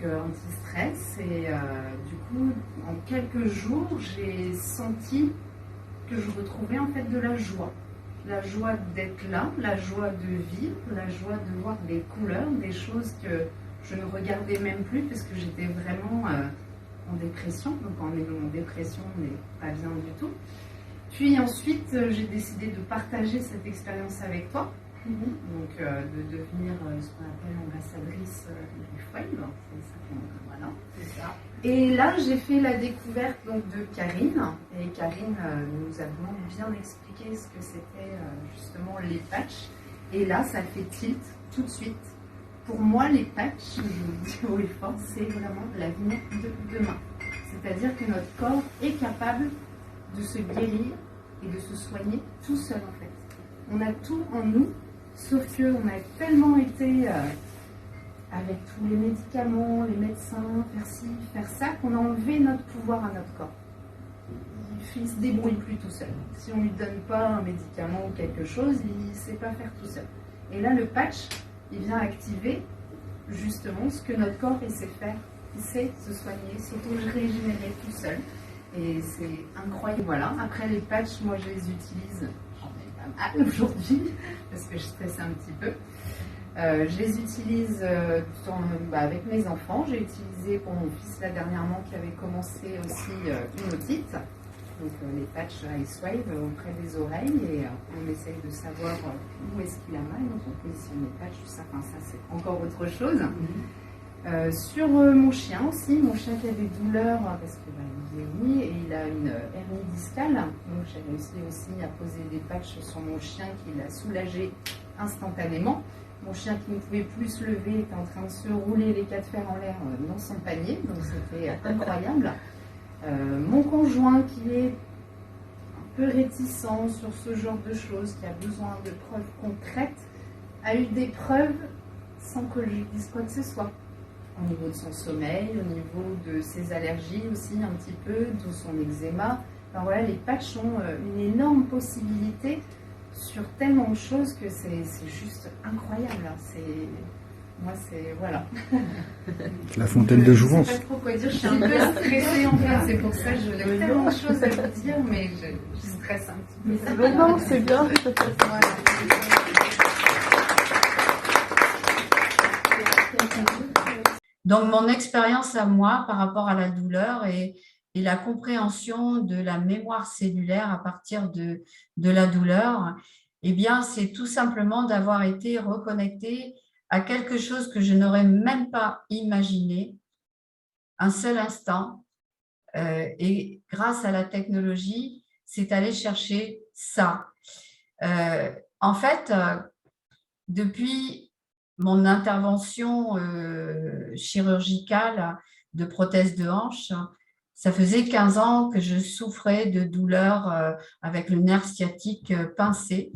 anti-stress. Et du coup, en quelques jours, j'ai senti que je retrouvais en fait de la joie. La joie d'être là, la joie de vivre, la joie de voir des couleurs, des choses que je ne regardais même plus parce que j'étais vraiment en dépression. Donc en dépression, on n'est pas bien du tout. Puis ensuite, j'ai décidé de partager cette expérience avec toi. Donc de devenir ce qu'on appelle ambassadrice du Wave. C'est ça voilà. C'est ça. Et là, j'ai fait la découverte donc, de Karine. Et Karine nous a vraiment bien expliqué ce que c'était justement les patchs. Et là, ça fait tilt tout de suite. Pour moi, les patchs, je vous le dis haut et fort, c'est vraiment l'avenir de demain. C'est-à-dire que notre corps est capable de se guérir et de se soigner tout seul en fait. On a tout en nous, sauf qu'on a tellement été avec tous les médicaments, les médecins, faire ci, faire ça, qu'on a enlevé notre pouvoir à notre corps. Il ne se débrouille plus tout seul. Si on ne lui donne pas un médicament ou quelque chose, il ne sait pas faire tout seul. Et là, le patch, il vient activer justement ce que notre corps il sait faire. Il sait se soigner, s'auto-régénérer tout seul. Et c'est incroyable. Voilà. Après les patchs, moi je les utilise, j'en ai pas mal aujourd'hui, parce que je stresse un petit peu. Je les utilise avec mes enfants. J'ai utilisé pour mon fils là dernièrement qui avait commencé aussi une otite. Donc les patchs Icewave auprès des oreilles et on essaye de savoir où est-ce qu'il a mal. Donc on positionne les patchs, ça c'est encore autre chose. Sur mon chien aussi, mon chien qui a des douleurs parce que il vieillit et il a une hernie discale. Donc j'ai réussi aussi à poser des patchs sur mon chien qui l'a soulagé instantanément. Mon chien qui ne pouvait plus se lever était en train de se rouler les quatre fers en l'air dans son panier, donc c'était incroyable. Mon conjoint qui est un peu réticent sur ce genre de choses, qui a besoin de preuves concrètes, a eu des preuves sans que je lui dise quoi que ce soit. Au niveau de son sommeil, au niveau de ses allergies aussi un petit peu, de son eczéma. Alors voilà, les patchs ont une énorme possibilité sur tellement de choses que c'est juste incroyable. Moi, c'est... Voilà. La fontaine de jouvence. Je ne sais pas trop quoi dire, je suis un peu stressée en fait. C'est pour ça que j'ai tellement de choses à vous dire, mais je stresse un petit peu. Non, c'est bien. Voilà. Donc, mon expérience à moi par rapport à la douleur et la compréhension de la mémoire cellulaire à partir de la douleur, eh bien, c'est tout simplement d'avoir été reconnecté à quelque chose que je n'aurais même pas imaginé un seul instant. Et grâce à la technologie, c'est aller chercher ça. En fait, depuis mon intervention chirurgicale de prothèse de hanche, ça faisait 15 ans que je souffrais de douleurs avec le nerf sciatique pincé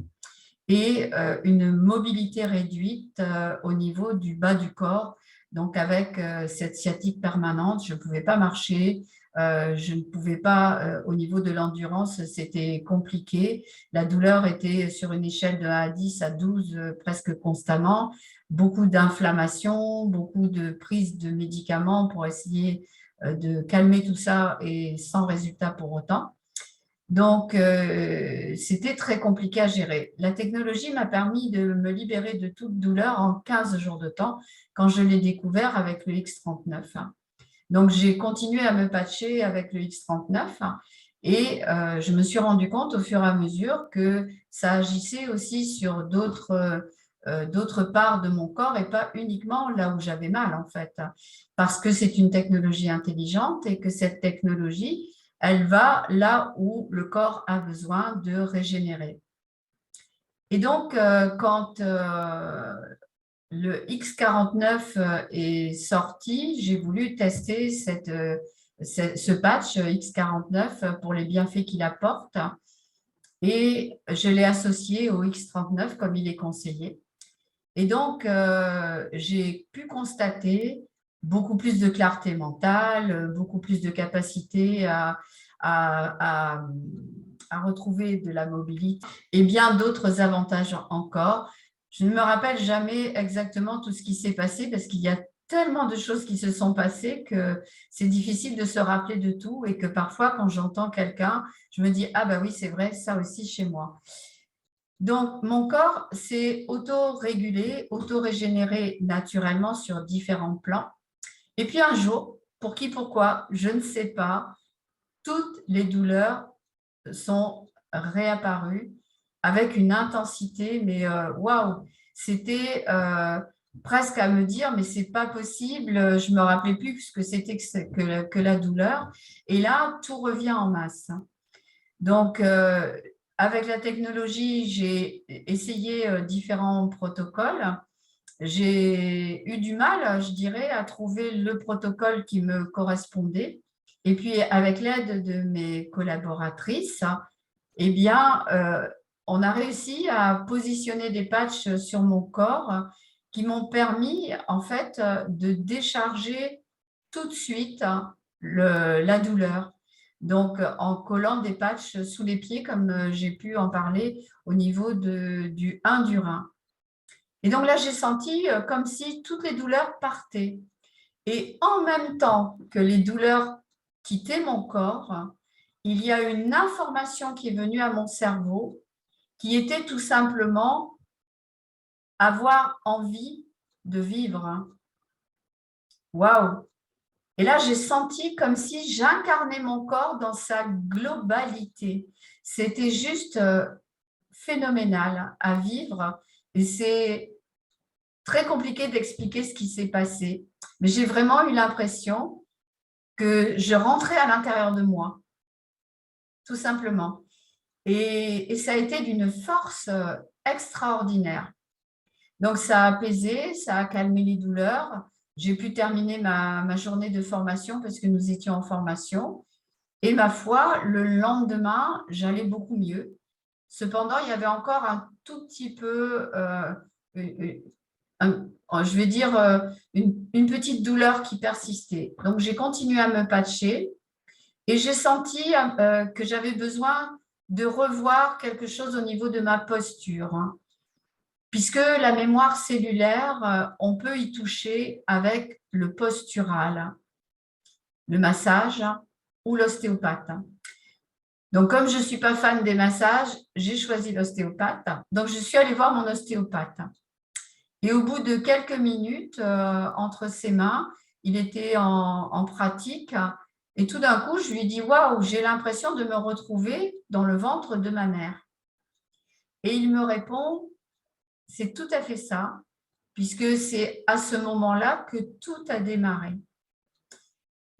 et une mobilité réduite au niveau du bas du corps. Donc, avec cette sciatique permanente, je ne pouvais pas marcher, je ne pouvais pas, au niveau de l'endurance, c'était compliqué. La douleur était sur une échelle de 1 à 10 à 12 presque constamment. Beaucoup d'inflammation, beaucoup de prise de médicaments pour essayer de calmer tout ça et sans résultat pour autant. Donc, c'était très compliqué à gérer. La technologie m'a permis de me libérer de toute douleur en 15 jours de temps quand je l'ai découvert avec le X39. Donc, j'ai continué à me patcher avec le X39 et je me suis rendu compte au fur et à mesure que ça agissait aussi sur d'autres parts de mon corps et pas uniquement là où j'avais mal en fait. Parce que c'est une technologie intelligente et que cette technologie, elle va là où le corps a besoin de régénérer. Et donc, quand le X49 est sorti, j'ai voulu tester ce patch X49 pour les bienfaits qu'il apporte et je l'ai associé au X39 comme il est conseillé. Et donc, j'ai pu constater beaucoup plus de clarté mentale, beaucoup plus de capacité à retrouver de la mobilité et bien d'autres avantages encore. Je ne me rappelle jamais exactement tout ce qui s'est passé parce qu'il y a tellement de choses qui se sont passées que c'est difficile de se rappeler de tout et que parfois, quand j'entends quelqu'un, je me dis, ah bah oui, c'est vrai, ça aussi chez moi. Donc, mon corps s'est auto-régulé, auto-régénéré naturellement sur différents plans. Et puis un jour, pour qui, pourquoi, je ne sais pas, toutes les douleurs sont réapparues avec une intensité, mais waouh, c'était presque à me dire, mais c'est pas possible, je me rappelais plus ce que c'était que la douleur. Et là, tout revient en masse. Donc, avec la technologie, j'ai essayé différents protocoles. J'ai eu du mal, je dirais, à trouver le protocole qui me correspondait. Et puis, avec l'aide de mes collaboratrices, eh bien, on a réussi à positionner des patchs sur mon corps qui m'ont permis, en fait, de décharger tout de suite la douleur. Donc, en collant des patchs sous les pieds, comme j'ai pu en parler au niveau du 1 du rein. Et donc là, j'ai senti comme si toutes les douleurs partaient. Et en même temps que les douleurs quittaient mon corps, il y a une information qui est venue à mon cerveau qui était tout simplement avoir envie de vivre. Waouh! Et là, j'ai senti comme si j'incarnais mon corps dans sa globalité. C'était juste phénoménal à vivre. Et c'est très compliqué d'expliquer ce qui s'est passé. Mais j'ai vraiment eu l'impression que je rentrais à l'intérieur de moi, tout simplement. Et ça a été d'une force extraordinaire. Donc, ça a apaisé, ça a calmé les douleurs. J'ai pu terminer ma journée de formation parce que nous étions en formation. Et ma foi, le lendemain, j'allais beaucoup mieux. Cependant, il y avait encore un tout petit peu, je vais dire, une petite douleur qui persistait. Donc, j'ai continué à me patcher et j'ai senti que j'avais besoin de revoir quelque chose au niveau de ma posture, hein. Puisque la mémoire cellulaire, on peut y toucher avec le postural, le massage ou l'ostéopathe. Donc, comme je ne suis pas fan des massages, j'ai choisi l'ostéopathe. Donc, je suis allée voir mon ostéopathe. Et au bout de quelques minutes, entre ses mains, il était en pratique. Et tout d'un coup, je lui dis, waouh, j'ai l'impression de me retrouver dans le ventre de ma mère. Et il me répond, c'est tout à fait ça, puisque c'est à ce moment-là que tout a démarré.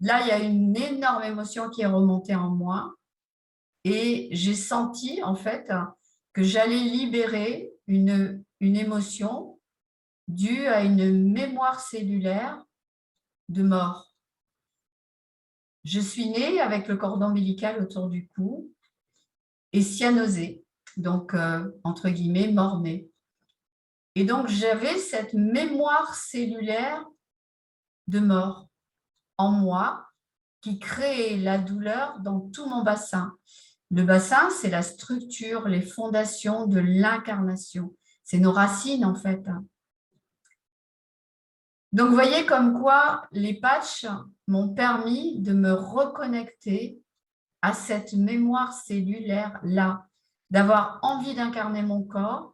Là, il y a une énorme émotion qui est remontée en moi et j'ai senti en fait que j'allais libérer une émotion due à une mémoire cellulaire de mort. Je suis née avec le cordon ombilical autour du cou et cyanosée, donc entre guillemets mort-née. Et donc, j'avais cette mémoire cellulaire de mort en moi qui créait la douleur dans tout mon bassin. Le bassin, c'est la structure, les fondations de l'incarnation. C'est nos racines, en fait. Donc, vous voyez comme quoi les patchs m'ont permis de me reconnecter à cette mémoire cellulaire-là, d'avoir envie d'incarner mon corps,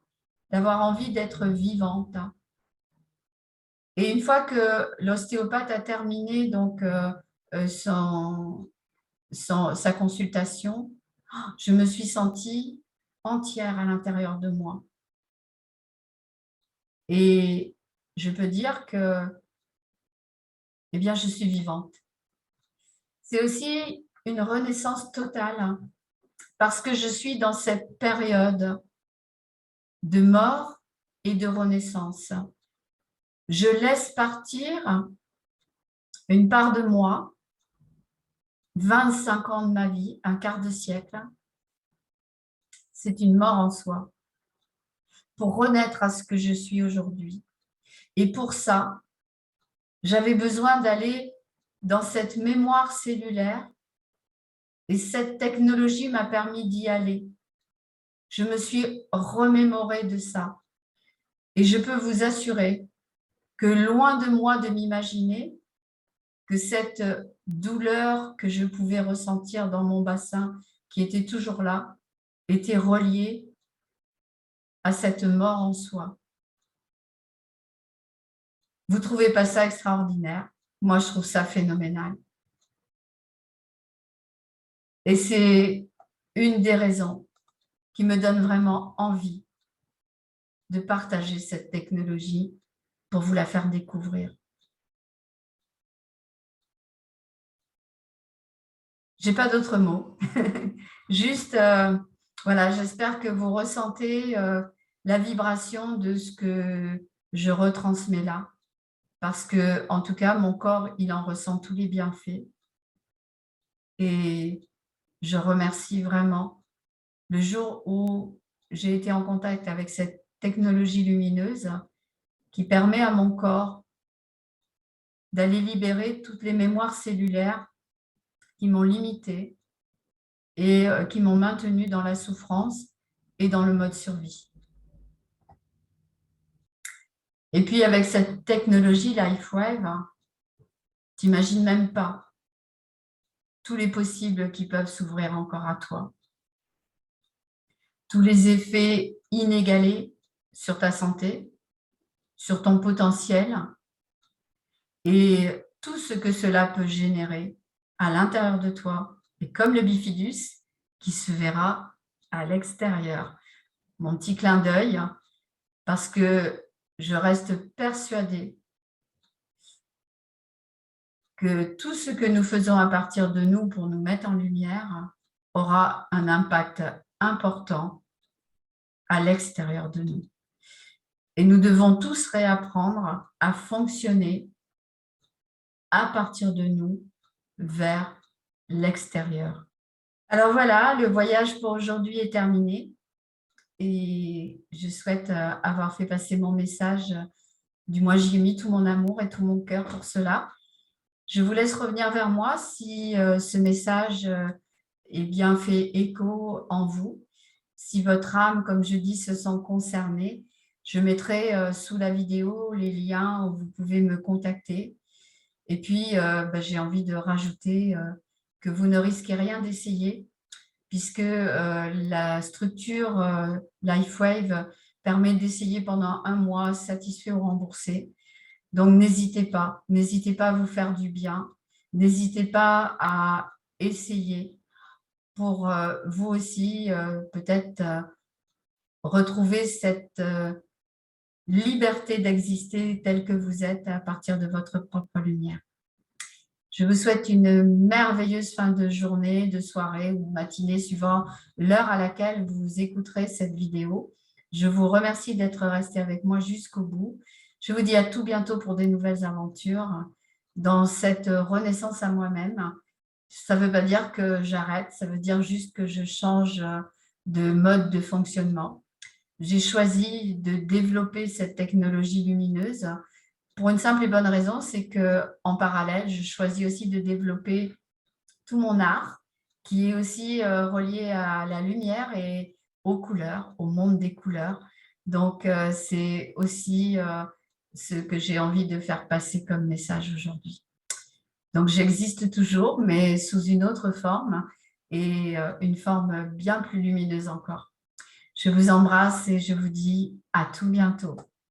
d'avoir envie d'être vivante. Et une fois que l'ostéopathe a terminé donc, sa consultation, je me suis sentie entière à l'intérieur de moi. Et je peux dire que, eh bien, je suis vivante. C'est aussi une renaissance totale parce que je suis dans cette période de mort et de renaissance. Je laisse partir une part de moi, 25 ans de ma vie, un quart de siècle. C'est une mort en soi pour renaître à ce que je suis aujourd'hui. Et pour ça, j'avais besoin d'aller dans cette mémoire cellulaire et cette technologie m'a permis d'y aller. Je me suis remémorée de ça. Et je peux vous assurer que loin de moi de m'imaginer que cette douleur que je pouvais ressentir dans mon bassin, qui était toujours là, était reliée à cette mort en soi. Vous ne trouvez pas ça extraordinaire? Moi, je trouve ça phénoménal. Et c'est une des raisons qui me donne vraiment envie de partager cette technologie pour vous la faire découvrir. J'ai pas d'autres mots. Juste, voilà, j'espère que vous ressentez la vibration de ce que je retransmets là. Parce que, en tout cas, mon corps, il en ressent tous les bienfaits. Et je remercie vraiment le jour où j'ai été en contact avec cette technologie lumineuse qui permet à mon corps d'aller libérer toutes les mémoires cellulaires qui m'ont limité et qui m'ont maintenu dans la souffrance et dans le mode survie. Et puis avec cette technologie LifeWave, tu n'imagines même pas tous les possibles qui peuvent s'ouvrir encore à toi. Tous les effets inégalés sur ta santé, sur ton potentiel et tout ce que cela peut générer à l'intérieur de toi et comme le bifidus qui se verra à l'extérieur. Mon petit clin d'œil parce que je reste persuadée que tout ce que nous faisons à partir de nous pour nous mettre en lumière aura un impact important à l'extérieur de nous. Et nous devons tous réapprendre à fonctionner à partir de nous vers l'extérieur. Alors voilà, le voyage pour aujourd'hui est terminé et je souhaite avoir fait passer mon message. Du moins, j'y ai mis tout mon amour et tout mon cœur pour cela. Je vous laisse revenir vers moi si ce message est bien fait écho en vous. Si votre âme, comme je dis, se sent concernée, je mettrai sous la vidéo les liens où vous pouvez me contacter. Et puis, j'ai envie de rajouter que vous ne risquez rien d'essayer puisque la structure LifeWave permet d'essayer pendant 1 mois, satisfait ou remboursé. Donc, n'hésitez pas à vous faire du bien, n'hésitez pas à essayer pour vous aussi peut-être retrouver cette liberté d'exister telle que vous êtes à partir de votre propre lumière. Je vous souhaite une merveilleuse fin de journée, de soirée ou matinée suivant l'heure à laquelle vous écouterez cette vidéo. Je vous remercie d'être resté avec moi jusqu'au bout. Je vous dis à tout bientôt pour de nouvelles aventures dans cette renaissance à moi-même. Ça ne veut pas dire que j'arrête, ça veut dire juste que je change de mode de fonctionnement. J'ai choisi de développer cette technologie lumineuse pour une simple et bonne raison, c'est qu'en parallèle, je choisis aussi de développer tout mon art qui est aussi relié à la lumière et aux couleurs, au monde des couleurs. Donc, c'est aussi ce que j'ai envie de faire passer comme message aujourd'hui. Donc, j'existe toujours, mais sous une autre forme et une forme bien plus lumineuse encore. Je vous embrasse et je vous dis à tout bientôt.